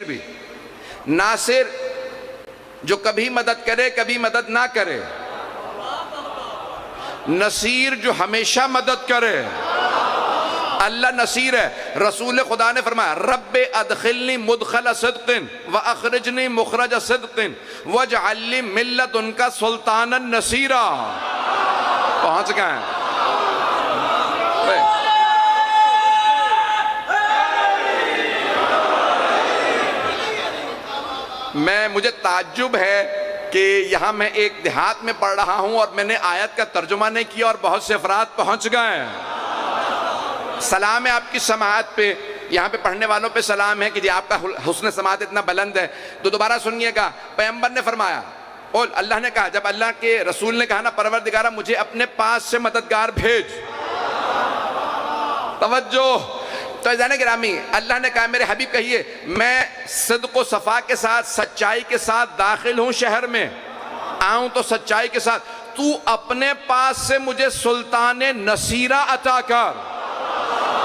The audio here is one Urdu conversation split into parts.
بھی ناصر جو کبھی مدد کرے کبھی مدد نہ کرے، نصیر جو ہمیشہ مدد کرے، اللہ نصیر ہے۔ رسول خدا نے فرمایا رب ادخلنی مدخل صدق واخرجنی مخرج صدق واجعل لی من لدنک سلطانا نصیرا۔ پہنچ گئے ہیں۔ مجھے تعجب ہے کہ یہاں میں ایک دیہات میں پڑھ رہا ہوں اور میں نے آیت کا ترجمہ نہیں کیا اور بہت سے افراد پہنچ گئے ہیں۔ سلام ہے آپ کی سماعت پہ، یہاں پہ پڑھنے والوں پہ سلام ہے کہ جی آپ کا حسن سماعت اتنا بلند ہے۔ تو دوبارہ سنیے گا، پیغمبر نے فرمایا اور اللہ نے کہا، جب اللہ کے رسول نے کہا نا پروردگارہ مجھے اپنے پاس سے مددگار بھیج، توجہ، تو عزیزان گرامی اللہ نے کہا میرے حبیب کہیے میں صدق و صفا کے ساتھ سچائی کے ساتھ داخل ہوں، شہر میں آؤں تو سچائی کے ساتھ، تو اپنے پاس سے مجھے سلطان نصیرہ عطا کر،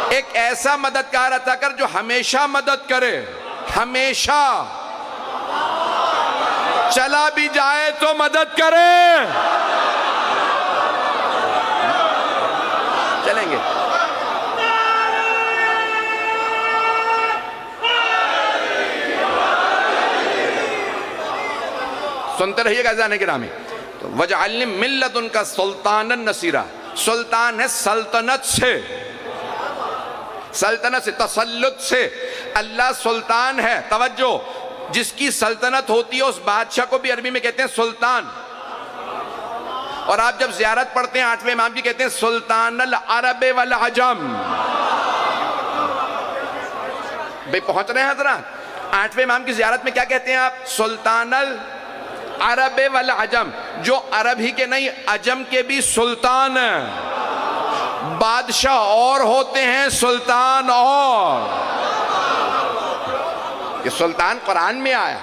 ایک ایسا مددگار عطا کر جو ہمیشہ مدد کرے، ہمیشہ چلا بھی جائے تو مدد کرے۔ چلیں گے سنتے رہیے گا عزیزان گرامی۔ وَجَعَلْنِي مِن لَّدُنْكَ سُلْطَانًا نَصِيرًا، سلطان ہے سلطنت سے، سلطنت سے، تسلط سے، اللہ سلطان ہے۔ توجہ، جس کی سلطنت ہوتی ہے اس بادشاہ کو بھی عربی میں کہتے ہیں سلطان، اور آپ جب زیارت پڑھتے ہیں 8ویں امام کی کہتے ہیں سلطان العرب والعجم۔ بھئی پہنچ رہے ہیں حضرات؟ 8ویں امام کی زیارت میں کیا کہتے ہیں آپ؟ سلطان العرب والعجم، جو عرب ہی کے نہیں عجم کے بھی سلطان ہیں، بادشاہ اور ہوتے ہیں سلطان اور۔ یہ سلطان قرآن میں آیا،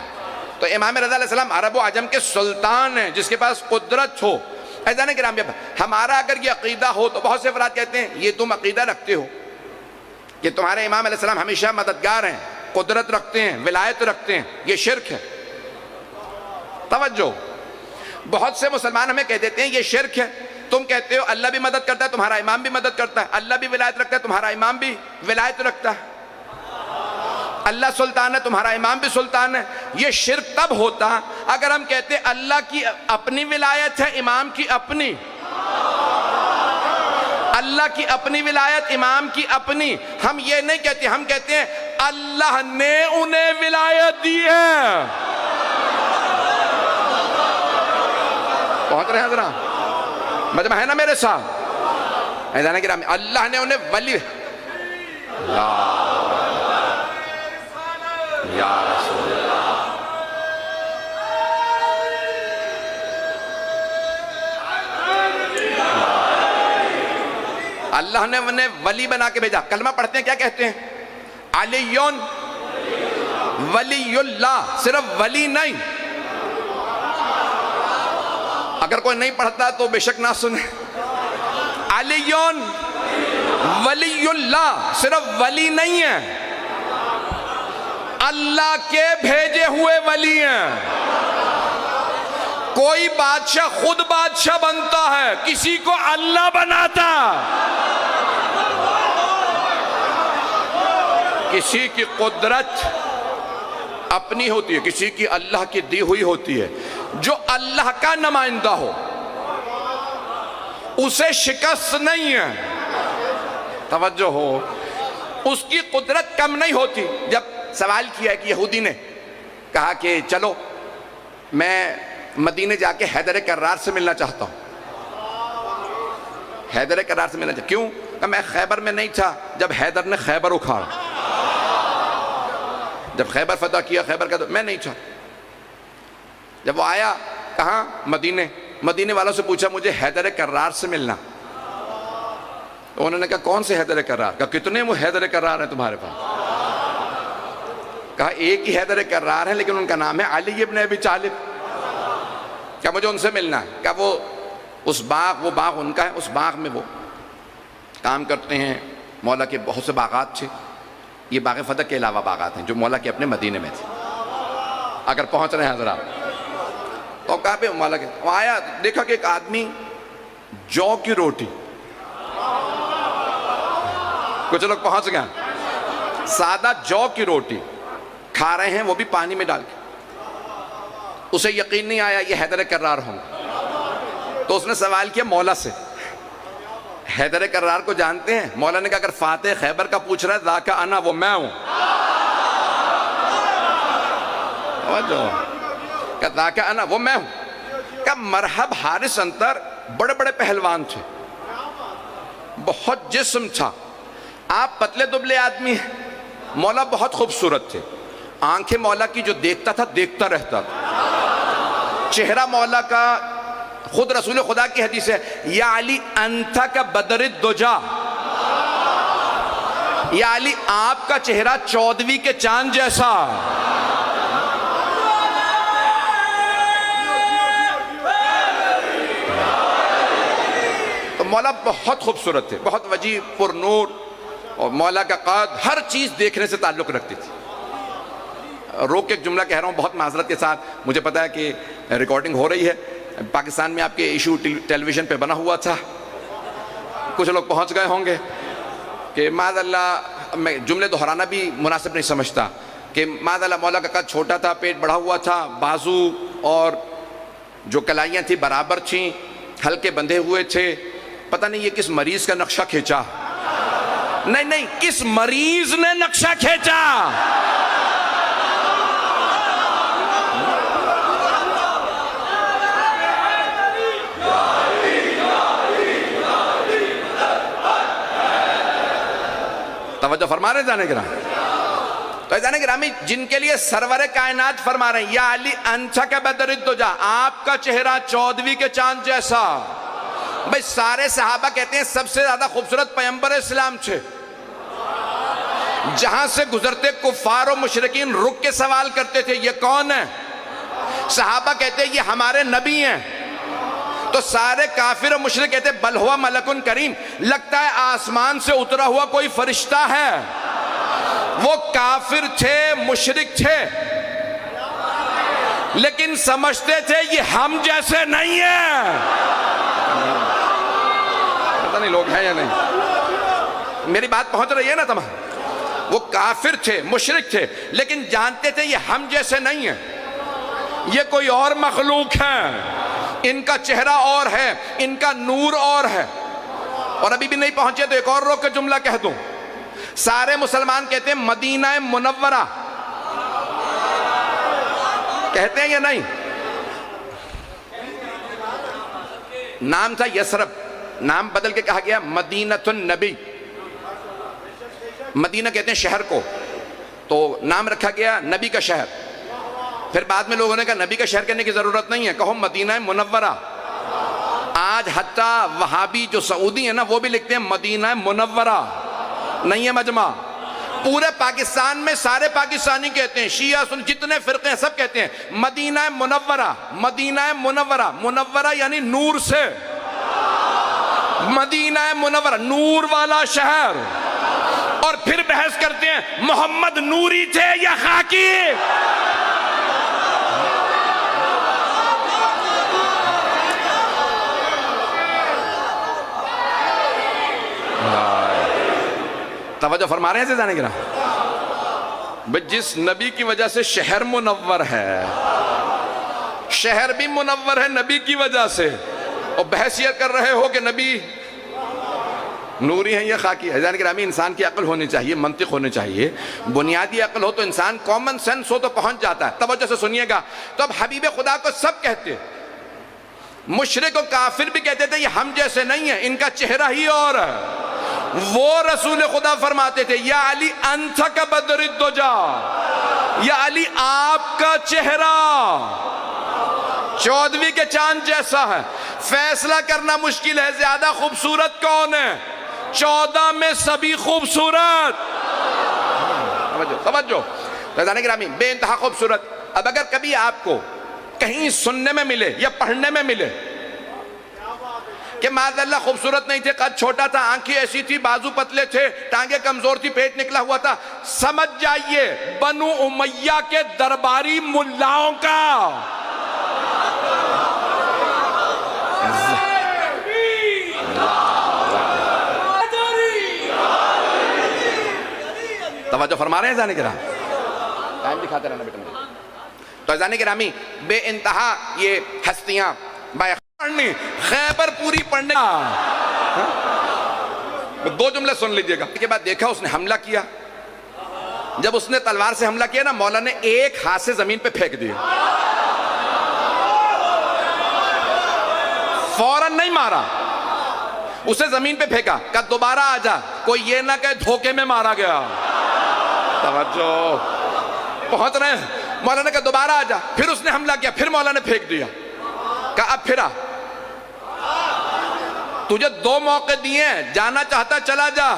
تو امام رضا علیہ السلام عرب و عجم کے سلطان ہیں، جس کے پاس قدرت ہو۔ عزیزان گرامی ہمارا اگر یہ عقیدہ ہو تو بہت سے افراد کہتے ہیں یہ تم عقیدہ رکھتے ہو کہ تمہارے امام علیہ السلام ہمیشہ مددگار ہیں، قدرت رکھتے ہیں، ولایت رکھتے ہیں، یہ شرک ہے۔ توجہ، بہت سے مسلمان ہمیں کہہ دیتے ہیں یہ شرک ہے، تم کہتے ہو اللہ بھی مدد کرتا ہے تمہارا امام بھی مدد کرتا ہے، اللہ بھی ولایت رکھتا ہے تمہارا امام بھی ولایت رکھتا ہے، اللہ سلطان ہے تمہارا امام بھی سلطان ہے۔ یہ شرک تب ہوتا اگر ہم کہتے ہیں اللہ کی اپنی ولایت ہے امام کی اپنی، اللہ کی اپنی ولایت امام کی اپنی۔ ہم یہ نہیں کہتے، ہم کہتے ہیں اللہ نے انہیں ولایت دی ہے۔ پہنچ رہے ہیں حضرات؟ مجمع ہے نا میرے ساتھ؟ عزیزان گرامی اللہ نے انہیں ولی، یا رسول اللہ، اللہ نے انہیں ولی بنا کے بھیجا۔ کلمہ پڑھتے ہیں کیا کہتے ہیں؟ علیون ولی اللہ، صرف ولی نہیں۔ اگر کوئی نہیں پڑھتا تو بے شک نہ سنے۔ علیون ولی اللہ، صرف ولی نہیں ہے، اللہ کے بھیجے ہوئے ولی ہیں۔ کوئی بادشاہ خود بادشاہ بنتا ہے، کسی کو اللہ بناتا، کسی کی قدرت اپنی ہوتی ہے، کسی کی اللہ کی دی ہوئی ہوتی ہے۔ جو اللہ کا نمائندہ ہو اسے شکست نہیں ہے، توجہ ہو، اس کی قدرت کم نہیں ہوتی۔ جب سوال کیا ہے کہ یہودی نے کہا کہ چلو میں مدینے جا کے حیدر کرار سے ملنا چاہتا ہوں، حیدر کرار سے ملنا چاہتا ہوں، کیوں؟ کہ میں خیبر میں نہیں تھا جب حیدر نے خیبر اکھاڑا، جب خیبر فتح کیا خیبر کا، تو میں نہیں تھا۔ جب وہ آیا کہاں؟ مدینے والوں سے پوچھا مجھے حیدر کرار سے ملنا، تو انہوں نے کہا کون سے حیدر کرار؟ کہا کتنے وہ حیدر کرار ہیں تمہارے پاس؟ کہا ایک ہی حیدر کرار ہے لیکن ان کا نام ہے علی ابن ابی طالب۔ کہا مجھے ان سے ملنا ہے۔ کہا وہ باغ ان کا ہے، اس باغ میں وہ کام کرتے ہیں، مولا کے بہت سے باغات تھے، یہ باغ فتح کے علاوہ باغات ہیں جو مولا کے اپنے مدینے میں تھے. اگر پہنچ رہے ہیں حضرات تو کہاں پہ مولا کے آیا, دیکھا کہ ایک آدمی جو کی روٹی, کچھ لوگ پہنچ گئے, سادہ جو کی روٹی کھا رہے ہیں, وہ بھی پانی میں ڈال کے. اسے یقین نہیں آیا یہ حیدر کرار ہوں. تو اس نے سوال کیا مولا سے, حیدر کرار کو جانتے ہیں؟ مولا نے کہا اگر فاتح خیبر کا پوچھ رہا ہے ذاکا انا, وہ میں ہوں. کہا ذاکا انا, وہ میں ہوں. کہا مرحب حارث انتر بڑے بڑے پہلوان تھے, بہت جسم تھا, آپ پتلے دبلے آدمی ہیں. مولا بہت خوبصورت تھے, آنکھیں مولا کی جو دیکھتا تھا دیکھتا رہتا تھا. چہرہ مولا کا, خود رسول خدا کی حدیث ہے, یا علی انتھا کا بدر الدجا, یا علی آپ کا چہرہ 14ویں کے چاند جیسا. تو مولا بہت خوبصورت تھے, بہت وجیح, پر نور, اور مولا کا قد ہر چیز دیکھنے سے تعلق رکھتی تھی. روک کے ایک جملہ کہہ رہا ہوں بہت معذرت کے ساتھ, مجھے پتا ہے کہ ریکارڈنگ ہو رہی ہے. پاکستان میں آپ کے ایشو ٹیلی ویژن پہ بنا ہوا تھا, کچھ لوگ پہنچ گئے ہوں گے کہ معاذ اللہ, میں جملے دہرانا بھی مناسب نہیں سمجھتا, کہ معاذ اللہ مولا کا قد چھوٹا تھا, پیٹ بڑھا ہوا تھا, بازو اور جو کلائیاں تھیں برابر تھیں, ہلکے بندھے ہوئے تھے. پتہ نہیں یہ کس مریض کا نقشہ کھینچا, نہیں کس مریض نے نقشہ کھینچا. توجہ فرما رہے جانے گرامی, تو جانے گرامی جن کے لیے سرور کائنات فرما رہے ہیں یا علی انچھا کا بدر الدجا, آپ کا چہرہ 14ویں کے چاند جیسا. بھئی سارے صحابہ کہتے ہیں سب سے زیادہ خوبصورت پیغمبر اسلام تھے. جہاں سے گزرتے کفار و مشرکین رک کے سوال کرتے تھے یہ کون ہے؟ صحابہ کہتے ہیں یہ ہمارے نبی ہیں. تو سارے کافر و مشرک کہتے ہیں بل ہوا ملکن کریم, لگتا ہے آسمان سے اترا ہوا کوئی فرشتہ ہے. وہ کافر تھے, مشرک تھے, لیکن سمجھتے تھے یہ ہم جیسے نہیں ہیں. پتہ نہیں لوگ ہیں یا نہیں, میری بات پہنچ رہی ہے نا تمام. وہ کافر تھے, مشرک تھے, لیکن جانتے تھے یہ ہم جیسے نہیں ہیں, یہ کوئی اور مخلوق ہے, ان کا چہرہ اور ہے, ان کا نور اور ہے. اور ابھی بھی نہیں پہنچے تو ایک اور روک کے جملہ کہہ دوں. سارے مسلمان کہتے ہیں مدینہ منورہ, کہتے ہیں یا نہیں؟ نام تھا یثرب, نام بدل کے کہا گیا مدینۃ النبی. مدینہ کہتے ہیں شہر کو, تو نام رکھا گیا نبی کا شہر. پھر بعد میں لوگوں نے کہا نبی کا شہر کہنے کی ضرورت نہیں ہے, کہو مدینہ منورہ. آج حتیٰ وہابی جو سعودی ہیں نا وہ بھی لکھتے ہیں مدینہ منورہ, نہیں ہے مجمع. پورے پاکستان میں سارے پاکستانی کہتے ہیں, شیعہ سن جتنے فرقے ہیں سب کہتے ہیں مدینہ منورہ, مدینہ منورہ. منورہ یعنی نور سے, مدینہ منورہ نور والا شہر. اور پھر بحث کرتے ہیں محمد نوری تھے یا خاکی. توجہ فرما رہے ہیں جانے گرا, جس نبی کی وجہ سے شہر منور ہے, شہر بھی منور ہے نبی کی وجہ سے, اور بحث یہ کر رہے ہو کہ نبی نوری ہیں یا خاکی ہے. جانے گرامی انسان کی عقل ہونی چاہیے, منطق ہونی چاہیے, بنیادی عقل ہو تو انسان, کامن سینس ہو تو پہنچ جاتا ہے. توجہ سے سنیے گا. تو اب حبیب خدا کو سب کہتے, مشرک و کافر بھی کہتے تھے یہ ہم جیسے نہیں ہیں, ان کا چہرہ ہی اور ہے. وہ رسول خدا فرماتے تھے یا علی انتھا کا بدر الدجا, یا علی آپ کا چہرہ 14ویں کے چاند جیسا ہے. فیصلہ کرنا مشکل ہے زیادہ خوبصورت کون ہے, 14 میں سبھی خوبصورت. توجہ رضانے گرامی, بے انتہا خوبصورت. اب اگر کبھی آپ کو کہیں سننے میں ملے یا پڑھنے میں ملے کہ معاذ اللہ خوبصورت نہیں تھے، قد چھوٹا تھا، آنکھیں ایسی تھی، بازو پتلے تھے، ٹانگیں کمزور تھی، پیٹ نکلا ہوا تھا. سمجھ جائیے بنو امیہ کے درباری ملاؤں کا توجہ فرما رہے ہیں ازان کرام؟ ٹائم دکھاتے رہنا بیٹا مجھے. تو ازان کرامی بے انتہا یہ ہستیاں پڑھنی خیبر پوری پڑھنے. دو جملے سن لیجئے گا. اس کے بعد دیکھا اس نے حملہ کیا. جب اس نے تلوار سے حملہ کیا نا، مولا نے ایک ہاتھ سے زمین پہ پھینک دیا، فوراً نہیں مارا، اسے زمین پہ پھینکا، کہا دوبارہ آ جا، کوئی یہ نہ کہ دھوکے میں مارا گیا. توجہ پہنچ رہے ہیں. مولا نے کہا دوبارہ آ جا، پھر اس نے حملہ کیا، پھر مولا نے پھینک دیا. کہا اب پھر آ، تجھے دو موقع دیے ہیں، جانا چاہتا چلا جا.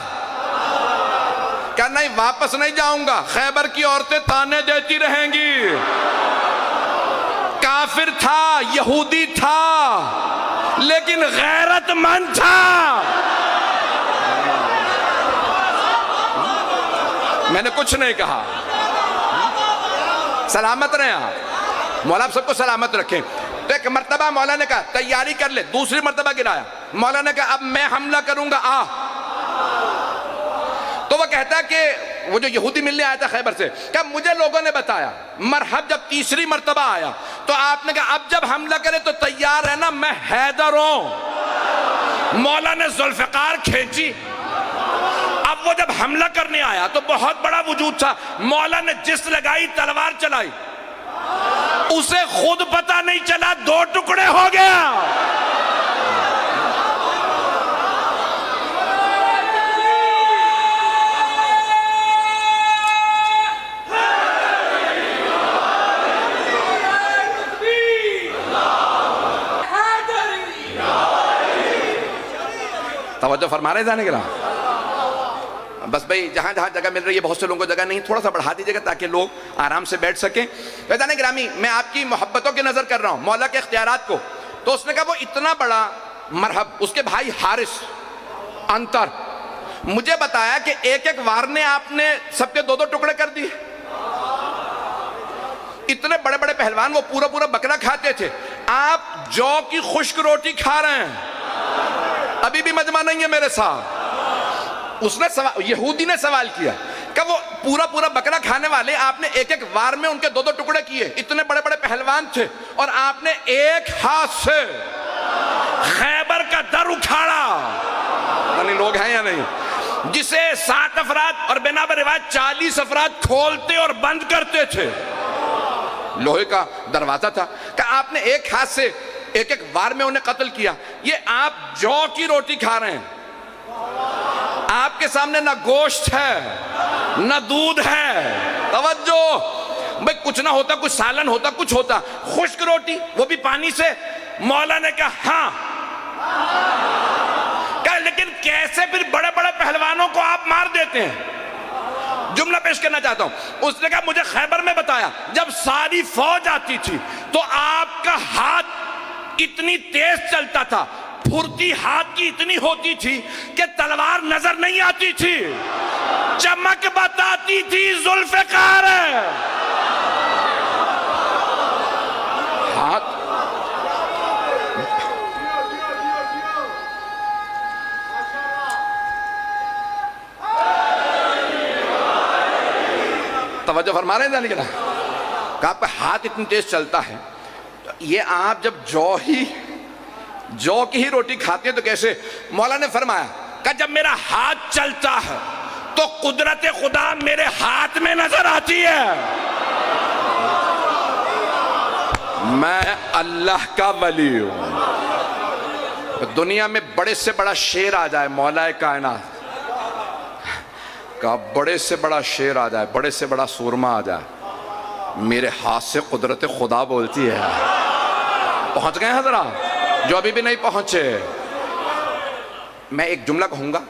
کہا نہیں واپس نہیں جاؤں گا، خیبر کی عورتیں تانے دیتی رہیں گی. کافر تھا، یہودی تھا، لیکن غیرت مند تھا. میں نے کچھ نہیں کہا. سلامت رہیں آپ، مولا آپ سب کو سلامت رکھیں. تو ایک مرتبہ مولا نے کہا تیاری کر لے، دوسری مرتبہ گرایا. مولا نے کہا اب میں حملہ کروں گا، آ. تو وہ کہتا ہے کہ وہ جو یہودی ملنے آیا تھا خیبر سے، کہ مجھے لوگوں نے بتایا مرحب. جب تیسری مرتبہ آیا تو آپ نے کہا اب جب حملہ کرے تو تیار رہنا، میں حیدر ہوں. مولا نے ذوالفقار کھینچی. اب وہ جب حملہ کرنے آیا تو بہت بڑا وجود تھا. مولا نے جس لگائی تلوار چلائی، اسے خود پتہ نہیں چلا، دو ٹکڑے ہو گیا. توجہ فرما رہے جانے کے رہا. بس بھئی جہاں جہاں جگہ مل رہی ہے، بہت سے لوگوں کو جگہ نہیں، تھوڑا سا بڑھا دیجئے گا تاکہ لوگ آرام سے بیٹھ سکیں. فیضان گرامی میں آپ کی محبتوں کی نظر کر رہا ہوں، مولا کے اختیارات کو. تو اس نے کہا وہ اتنا بڑا مرحب. اس کے بھائی حارث انتر مجھے بتایا کہ ایک ایک وار نے آپ نے سب کے دو دو ٹکڑے کر دیے. اتنے بڑے بڑے پہلوان وہ پورا پورا بکرا کھاتے تھے، آپ جو کی خشک روٹی کھا رہے ہیں. ابھی بھی مجمع نہیں ہے میرے ساتھ. اس نے یہودی نے سوال کیا کہ وہ پورا پورا بکرا کھانے والے آپ نے ایک ایک وار میں ان کے دو دو ٹکڑے کیے، اتنے بڑے بڑے پہلوان تھے، اور آپ نے ایک ہاتھ سے خیبر کا در اکھاڑا. یعنی لوگ ہیں یا نہیں؟ جسے 7 افراد اور بنا بر روایت 40 افراد کھولتے اور بند کرتے تھے. لوہے کا دروازہ تھا کہ آپ نے ایک ہاتھ سے ایک ایک وار میں انہیں قتل کیا. یہ آپ جو کی روٹی کھا رہے ہیں، آپ کے سامنے نہ گوشت ہے نہ دودھ ہے. توجہ بھئی کچھ نہ ہوتا، کچھ سالن ہوتا، کچھ ہوتا، خشک روٹی وہ بھی پانی سے. مولا نے کہا ہاں. کہا لیکن کیسے پھر بڑے بڑے پہلوانوں کو آپ مار دیتے ہیں؟ جملہ پیش کرنا چاہتا ہوں. اس نے کہا مجھے خیبر میں بتایا جب ساری فوج آتی تھی تو آپ کا ہاتھ اتنی تیز چلتا تھا، پھرتی ہاتھ کی اتنی ہوتی تھی کہ تلوار نظر نہیں آتی تھی، چمک بتاتی تھی ذوالفقار ہے. ہاتھ توجہ فرما رہے ہیں جانے کے نا کہ آپ کا ہاتھ اتنی تیز چلتا ہے. یہ آپ جب جو کی ہی روٹی کھاتے ہیں تو کیسے؟ مولا نے فرمایا کہ جب میرا ہاتھ چلتا ہے تو قدرت خدا میرے ہاتھ میں نظر آتی ہے. میں اللہ کا ولی ہوں. دنیا میں بڑے سے بڑا شیر آ جائے، مولا کائنات کا بڑے سے بڑا شیر آ جائے، بڑے سے بڑا سورما آ جائے، میرے ہاتھ سے قدرت خدا بولتی ہے. پہنچ گئے حضرات جو ابھی بھی نہیں پہنچے؟ میں ایک جملہ کہوں گا،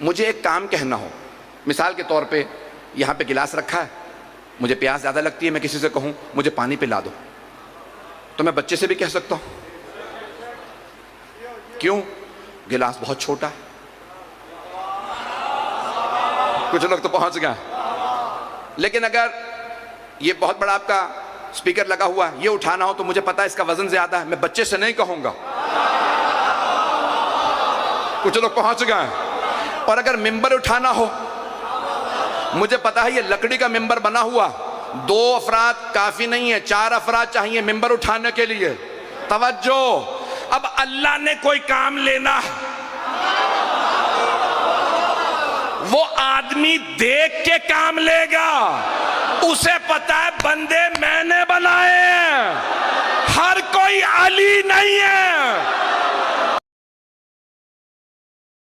مجھے ایک کام کہنا ہو، مثال کے طور پہ یہاں پہ گلاس رکھا ہے، مجھے پیاس زیادہ لگتی ہے، میں کسی سے کہوں مجھے پانی پلا دو، تو میں بچے سے بھی کہہ سکتا ہوں. کیوں؟ گلاس بہت چھوٹا ہے. کچھ لوگ تو پہنچ گئے. لیکن اگر یہ بہت بڑا آپ کا سپیکر لگا ہوا ہے، یہ اٹھانا ہو تو مجھے پتا ہے اس کا وزن زیادہ ہے، میں بچے سے نہیں کہوں گا. کچھ لوگ پہنچ گئے. اور اگر ممبر اٹھانا ہو، مجھے پتا ہے یہ لکڑی کا ممبر بنا ہوا، 2 افراد کافی نہیں ہے، 4 افراد چاہیے ممبر اٹھانے کے لیے. توجہ، اب اللہ نے کوئی کام لینا، وہ آدمی دیکھ کے کام لے گا. اسے پتا ہے بندے میں نے بنائے ہیں، ہر کوئی علی نہیں ہے.